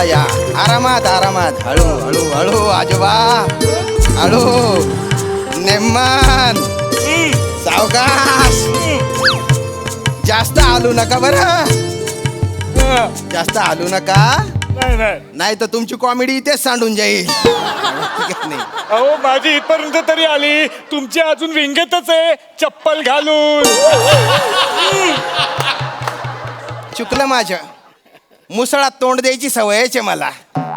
या आरामात आरामात हळू हळू हळू आजोबा हळू नेमान सावकाश जास्त हलू नका बरं जास्त हलू नका नाही तर तुमची कॉमेडी इथेच सांडून जाईल नाही अहो माझी इथपर्यंत तरी आली तुमची अजून विंगेतच आहे चप्पल घालून चुकलं माझं मुसळात तोंड द्यायची सवयच आहे मला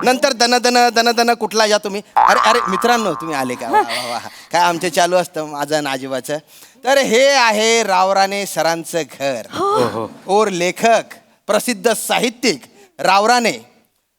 नंतर दन दन दन दन कुठला या तुम्ही अरे अरे मित्रांनो तुम्ही आले का वा वा वा काय आमचं चालू असतं माझं आणि आजोबाचं तर हे आहे रावराणे सरांचं घर और लेखक प्रसिद्ध साहित्यिक रावराणे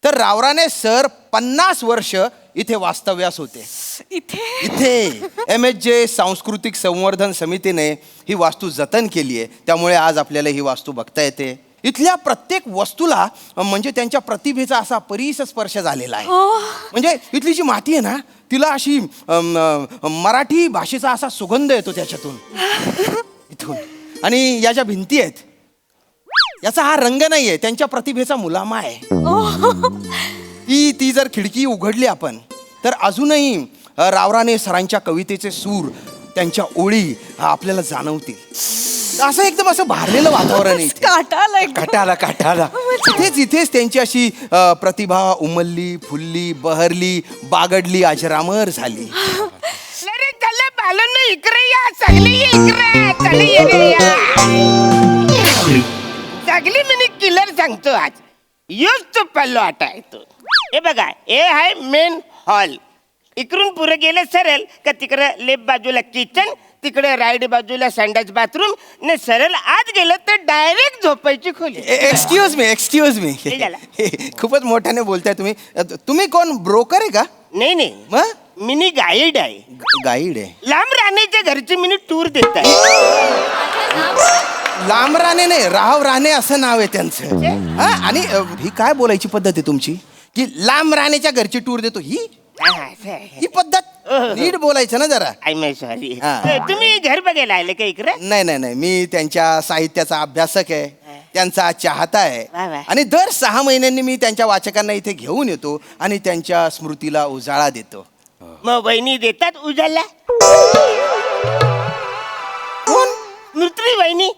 तर रावराणे सर 50 वर्ष इथे वास्तव्यास होते इथे MHJ सांस्कृतिक संवर्धन समितीने ही वास्तू जतन केली आहे त्यामुळे आज आपल्याला ही वास्तू बघता येते इथल्या प्रत्येक वस्तूला म्हणजे त्यांच्या प्रतिभेचा असा परीस स्पर्श झालेला आहे म्हणजे इथली जी माती आहे ना तिला अशी मराठी भाषेचा असा सुगंध येतो त्याच्यातून इथून आणि या ज्या भिंती आहेत याचा हा रंग नाहीये त्यांच्या प्रतिभेचा मुलामा आहे ती जर खिडकी उघडली आपण तर अजूनही रावराणे सरांच्या कवितेचे सूर त्यांच्या ओळी आपल्याला जाणवतील असं एकदम असं भारलेलं वातावरण आहे काटाला इथेच त्यांची अशी प्रतिभा उमलली फुलली बहरली बागडली अजरामर झाली सगळी मी किलर सांगतो आज योच तो पल्लो आटा येतो हे बघा हे आहे मेन हॉल इकडून पुढे गेलं सरळ का तिकडं लेफ्ट बाजूला किचन तिकडे राईट बाजूला संडास बाथरूम ने सरळ आत गेलं तर डायरेक्ट झोपायची खोली एक्सक्यूज मी खूपच मोठ्याने बोलताय तुम्ही कोण ब्रोकर आहे का नाही मग मिनी गाईड आहे गाईड आहे लांब राहण्याच्या घरची मिनी टूर देत आहे लांब राणे नाही राव राणे असं नाव आहे त्यांचं आणि ही काय बोलायची पद्धत आहे तुमची की लांब राणेच्या घरची टूर देतो ही पद्धत नीट बोलायचं ना जरा सॉरी तुम्ही घर बघायला आले का इकडे नाही मी त्यांच्या साहित्याचा अभ्यासक आहे त्यांचा चाहता वा आहे वा. आणि दर 6 महिन्यांनी मी त्यांच्या वाचकांना इथे घेऊन येतो आणि त्यांच्या स्मृतीला उजाळा देतो मग वहिनी देतात उजाला कोण स्मृती वहिनी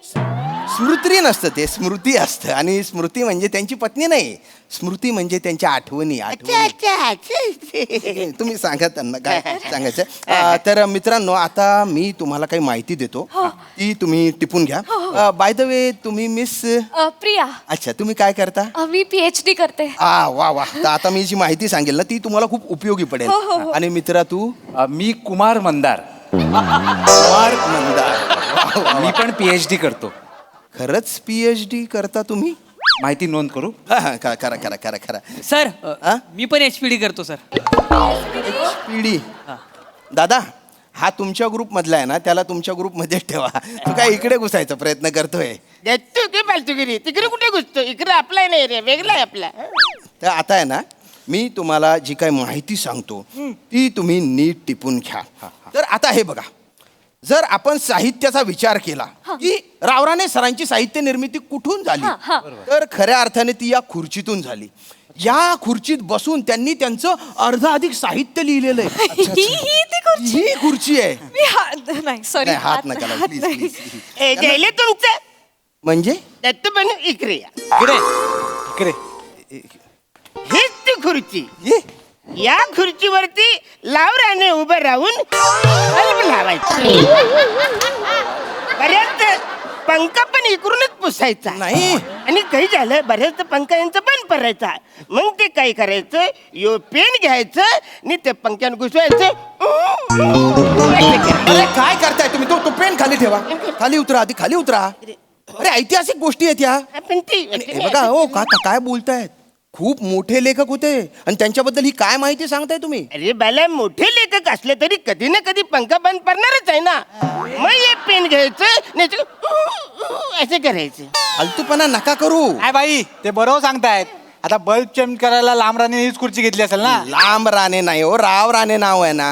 स्मृती नसतं ते स्मृती असतं आणि स्मृती म्हणजे त्यांची पत्नी नाही स्मृती म्हणजे त्यांच्या आठवणी तुम्ही सांगा त्यांना काय सांगायचं तर मित्रांनो आता मी तुम्हाला काही माहिती देतो ती तुम्ही टिपून घ्या बाय द वे तुम्ही मिस प्रिया अच्छा तुम्ही काय करता मी PhD करते वा तर आता मी जी माहिती सांगेल ना ती तुम्हाला खूप उपयोगी पडेल आणि मित्रा तू मी कुमार मंदार मी पण PhD करतो खरंच PhD करता तुम्ही माहिती नोंद करू करा सर मी पण HPD करतो सर पिढी दादा हा तुमच्या ग्रुप मधला आहे ना त्याला तुमच्या ग्रुप मध्ये ठेवा तू काय इकडे घुसायचा प्रयत्न करतोय फालतूगिरी तिकडे कुठे घुसतो इकडे आपला नाही रे वेगळा आहे आपला तर आता आहे ना मी तुम्हाला जी काही माहिती सांगतो ती तुम्ही नीट टिपून घ्या तर आता हे बघा जर आपण साहित्याचा विचार केला की रावराणे सरांची साहित्य निर्मिती कुठून झाली तर खऱ्या अर्थाने ती या खुर्चीतून झाली या खुर्चीत बसून त्यांनी त्यांचं अर्धाधिक साहित्य लिहिलेलं आहे ही खुर्ची आहे नाही सॉरी हात नका लावू, please. जयले तुमचं म्हणजे दत्तू पण इकडे या. इकडे हीच ती खुर्ची ये या खुर्चीवरती लावराने उभं राहून बल्ब लावायचं बऱ्याच पंखा पण इकडूनच पुसायचा नाही आणि काही झालं बऱ्याच पंखा यांचा बंद पडायचा मग ते काय करायचं यो पेन घ्यायचं आणि ते पंख्यान घुसवायचं अरे काय करताय तुम्ही तो पेन खाली ठेवा खाली उतरा आधी खाली उतरा अरे ऐतिहासिक गोष्टी आहेत या पण ती हे बघा हो काय बोलतायत खूप मोठे लेखक होते आणि त्यांच्याबद्दल ही काय माहिती सांगताय तुम्ही अरे बाला मोठे लेखक असले तरी कधी ना कधी पंखा बंद पडणारच आहे ना मग हे पेन घ्यायचं असं करायचं फालतूपणा नका करू काय बाई ते बरोबर सांगतायत आता बल्ब चेंज करायला लांब राणे हीच खुर्ची घेतली असेल ना लांब राणे नाही हो राव राणे नाव आहे ना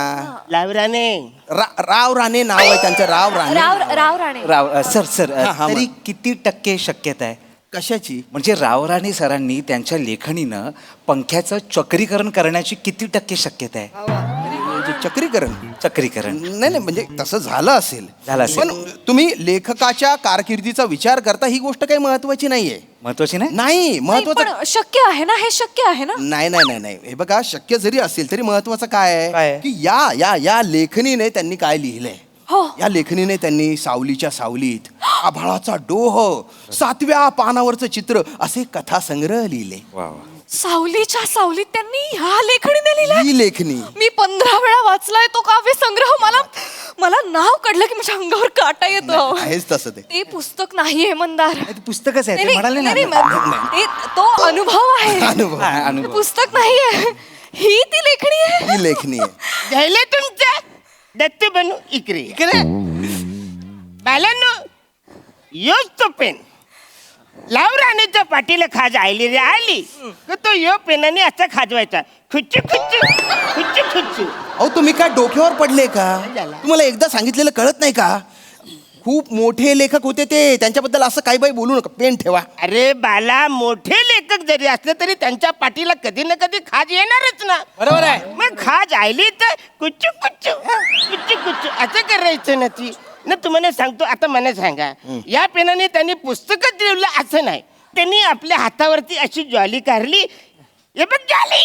लावराने राव राणे नाव आहे त्यांचं राव राणे राव राणे राव सर हा, तरी किती टक्के शक्यता आहे कशाची म्हणजे रावराणी सरांनी त्यांच्या लेखणीनं पंख्याचं चक्रीकरण करण्याची किती टक्के शक्यता आहे? म्हणजे चक्रीकरण चक्रीकरण नाही म्हणजे तसं झालं असेल झालं असेल. पण तुम्ही लेखकाच्या कारकिर्दीचा विचार करता ही गोष्ट काही महत्वाची नाहीये. महत्वाची नाही. नाही नाही, महत्वाचं पण शक्य आहे ना, हे शक्य आहे ना. नाही नाही नाही नाही हे बघा शक्य जरी असेल तरी महत्वाचं काय काय आहे आहे? की या या या लेखणीने त्यांनी काय लिहिलंय. हो. या लेखणीने त्यांनी सावलीच्या सावलीत, आभाळाचा डोह, 7व्या पानावरचं चित्र असे कथासंग्रह लिहिले. वा वा. सावलीच्या सावलीत त्यांनी ह्या लेखणीने लिहिलंय. ही लेखणी मी 15 वेळा वाचलाय तो काव्य संग्रह. मला नाव काढलं की माझ्या अंगावर काटा येतो. आहेच तसं ते. ते पुस्तक नाहीये मंदार. ते पुस्तकच आहे ते नाही, म्हणाले नाही, ना. नाही, तो अनुभव आहे. अनुभव हा, ते अनुभव. पुस्तक नाहीये. ही ती लेखणी आहे. ही लेखणी आहे. झाले तुमचं दत्तू बनू इकडे बालांनो, योच तो पेन लाव राणीच्या पाठीला खाज आली रे आली का तो यो पेनाने असा खाजवायचा. खुच्चू खुच्चू खुच्चू खुच्चू. अहो तुम्ही काय डोक्यावर पडले का? झालं? तुम्हाला एकदा सांगितलेलं कळत नाही का? खूप मोठे लेखक होते ते, त्यांच्याबद्दल असं काही बाई बोलू नका. पेन ठेवा. अरे बाला, मोठे लेखक जरी असले तरी त्यांच्या पाठीला कधी ना कधी खाज येणारच ना. बरोबर आहे. मग खाज आली तर कुच्चू कुच्चू कुच्चू कुच्चू असं करायचं ना. ती ना तुम्हाला सांगतो, आता मला सांगा, या पेनाने त्यांनी पुस्तकच लिहिलं असं नाही. त्यांनी आपल्या हातावरती अशी ज्वाली काढली. हे बघ ज्वाली.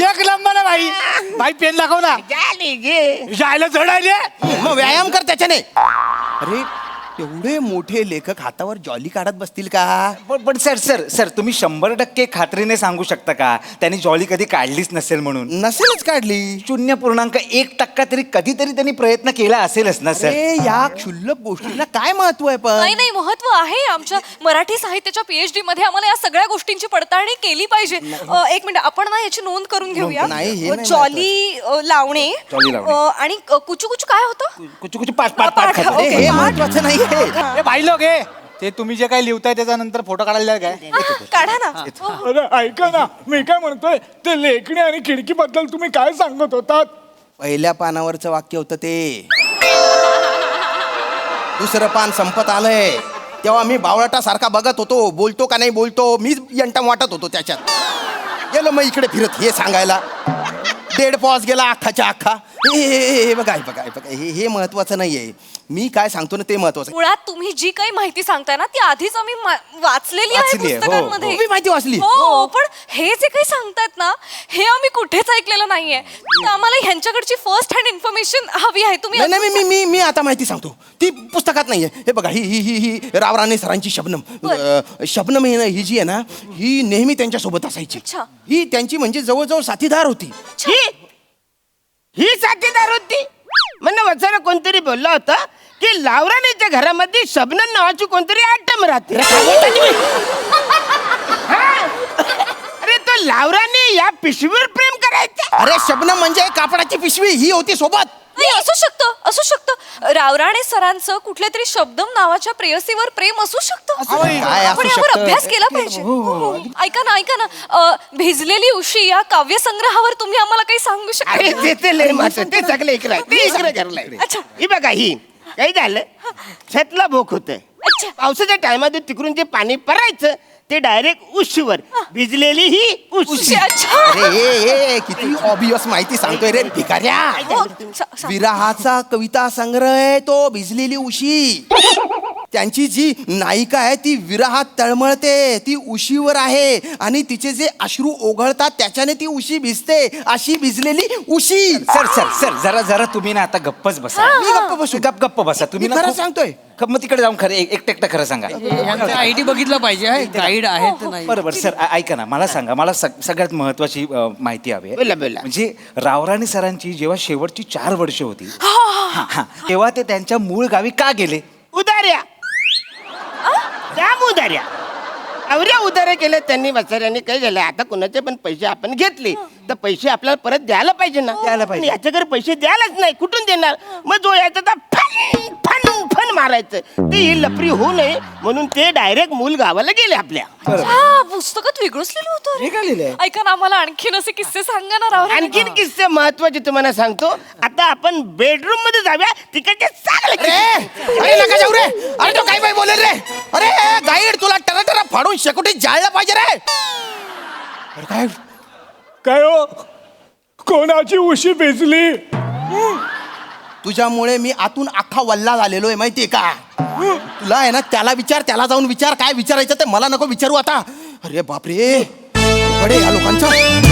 एक नंबर आहे भाई. भाई पेन दाखव ना. ज्वाली घे. जायला जडायले. मग व्यायाम कर त्याच्याने. अरे एवढे मोठे लेखक हातावर जॉली काढत बसतील का? पण सर सर सर तुम्ही 100% खात्रीने सांगू शकता का त्यांनी जॉली कधी काढलीच नसेल म्हणून? नसेलच काढली. 0.1% तरी कधीतरी त्यांनी प्रयत्न केला असेलच ना सर. अरे या क्षुल्लक गोष्टीला काय महत्व आहे नाही पण? नाही, महत्व आहे. आमच्या मराठी साहित्याच्या PhD मध्ये आम्हाला या सगळ्या गोष्टींची पडताळणी केली पाहिजे. एक मिनिट, आपण ना याची नोंद करून घेऊया. नाही, हे नाही जॉली लावणे जॉली लावणे. आणि कुचू कुचू काय होतं? कुछ कुछ पाच पाच पाच पाच, खातो. अरे हे महत्वाचं नाही. ए भाई लोक हे ते तुम्ही जे काही लिहिताय त्याचा नंतर फोटो काढायला काय? काढा ना. हो. अरे ऐका ना, मी काय म्हणतोय, ते लेखणी आणि खिडकीबद्दल तुम्ही काय सांगत होतात? पहिल्या पानावरचं वाक्य होतं ते. दुसरं पान संपत आलंय तेव्हा मी बावळाटासारखा बघत होतो, बोलतो का नाही बोलतो, मीच यंटम वाटत होतो त्याच्यात. गेलो मग इकडे फिरत हे सांगायला. 1.5 पॉज गेला अख्खाच्या अख्खा. हे बघा हे बघा हे बघा, हे महत्वाचं नाहीये. मी काय सांगतो ना ते महत्वाचं. मुळात तुम्ही जी काही माहिती सांगताय ना ती आधीच आम्ही वाचलेली आहे वाचली आहे, हो, पुस्तकांमध्ये. तुम्ही माहिती वाचली? हो, पण हे जे काही सांगतायत ना हे आम्ही कुठेच ऐकलेलं नाहीये. तर आम्हाला ह्यांच्याकडची फर्स्ट हँड इन्फॉर्मेशन हवी आहे. तुम्ही नाही नाही मी मी आता माहिती सांगतो. ती पुस्तकात नाहीये. हे बघा ही ही ही ही रावराणे सरांची शबनम. शबनम ही जी आहे ना ही नेहमी त्यांच्या सोबत असायची. अच्छा. ही त्यांची म्हणजे जवळजवळ साथीदार होती. ही साथीदार होती. म्हणणं वचारा कोणतरी बोलला होता की लावराणीच्या घरामध्ये शबनम नावाची कोणतरी आटम राहते. हा. अरे तो लावराने या पिशवीवर प्रेम करायचा. अरे शबनम म्हणजे कापडाची पिशवी ही होती सोबत. नाही, असू शकतं रावराणे सरांचं कुठल्या तरी शब्दम नावाच्या प्रेयसीवर प्रेम असू शकतं. काय असू आपण यावर शकतं? अभ्यास केला पाहिजे. हो. ऐका ना भिजलेली उशी या काव्य संग्रहावर तुम्ही आम्हाला काही सांगू अरे शकता? ते लय माझं ते सगळं इकडे करलंय. अच्छा. ही बघा ही काही झालं, छतला भोक होत. अच्छा. पावसाच्या टायमात तिकडून जे पाणी परायचं ते डायरेक्ट उशीवर भिजलेली ही उशी. अच्छा. अरे किती ऑबियस माहिती सांगतोय रे भिकाऱ्या. हो, विरहाचा कविता संग्रह आहे तो भिजलेली उशी. त्यांची जी नायिका आहे ती विरहात तळमळते, ती उशीवर आहे आणि तिचे जे अश्रू ओघळतात त्याच्याने ती उशी भिजते. अशी भिजलेली उशी. सर सर सर जरा जरा तुम्ही ना आता गप्पच बसा. मी गप्प बसू. गप्प बसा तुम्ही मी ना खरं खूप- सांगतोय. मग तिकडे जाऊन खरं एकटं खरं सांगा. आयडी बघितलं पाहिजे, गाईड आहेत नाही. बरोबर सर ऐका ना मला सांगा. मला सगळ्यात महत्वाची माहिती हवी आहे. बोला, बोला. म्हणजे रावराणी सरांची जेव्हा शेवटची 4 वर्ष होती हा, तेव्हा ते त्यांच्या मूळ गावी का गेले? उदार्या जाम उदार्या अवऱ्या उदाऱ्या केल्या त्यांनी वचाऱ्याने. काय झालं, आता कुणाचे पण पैसे आपण घेतले तर पैसे आपल्याला परत द्यायला पाहिजे ना. द्यायला पाहिजे. पण याच्याकडे पैसे द्यायलाच नाही, कुठून देणार? मग जो यायचा तर फन फन फन मारायचं. ते ही लपरी होऊ नये म्हणून ते डायरेक्ट मूल गावाला गेले आपल्या. अच्छा, पुस्तकात वेगळंच लिहिलं होतं हे काय लिहिलंय? ऐका ना, आम्हाला आणखीन असे किस्से सांगा ना राव. आणखीन किस्से महत्वाचे तुम्हाला सांगतो. आता आपण बेडरूम मध्ये जाऊया, तिकडचे चांगले किस्से. अरे नका जाऊ रे. अरे तो काय बाई बोलेल रे. अरे गाईड तुला टरा फाडून शेकोटी जायला पाहिजे रे. अरे काय काय हो कोणाची उशी भिजली? तुझ्यामुळे मी आतून अख्खा वल्ला झालेलो आहे माहितीये का. तुला आहे ना त्याला विचार, त्याला जाऊन विचार काय विचारायचं ते मला नको विचारू आता. अरे बापरे अवघड आहे या लोकांचं.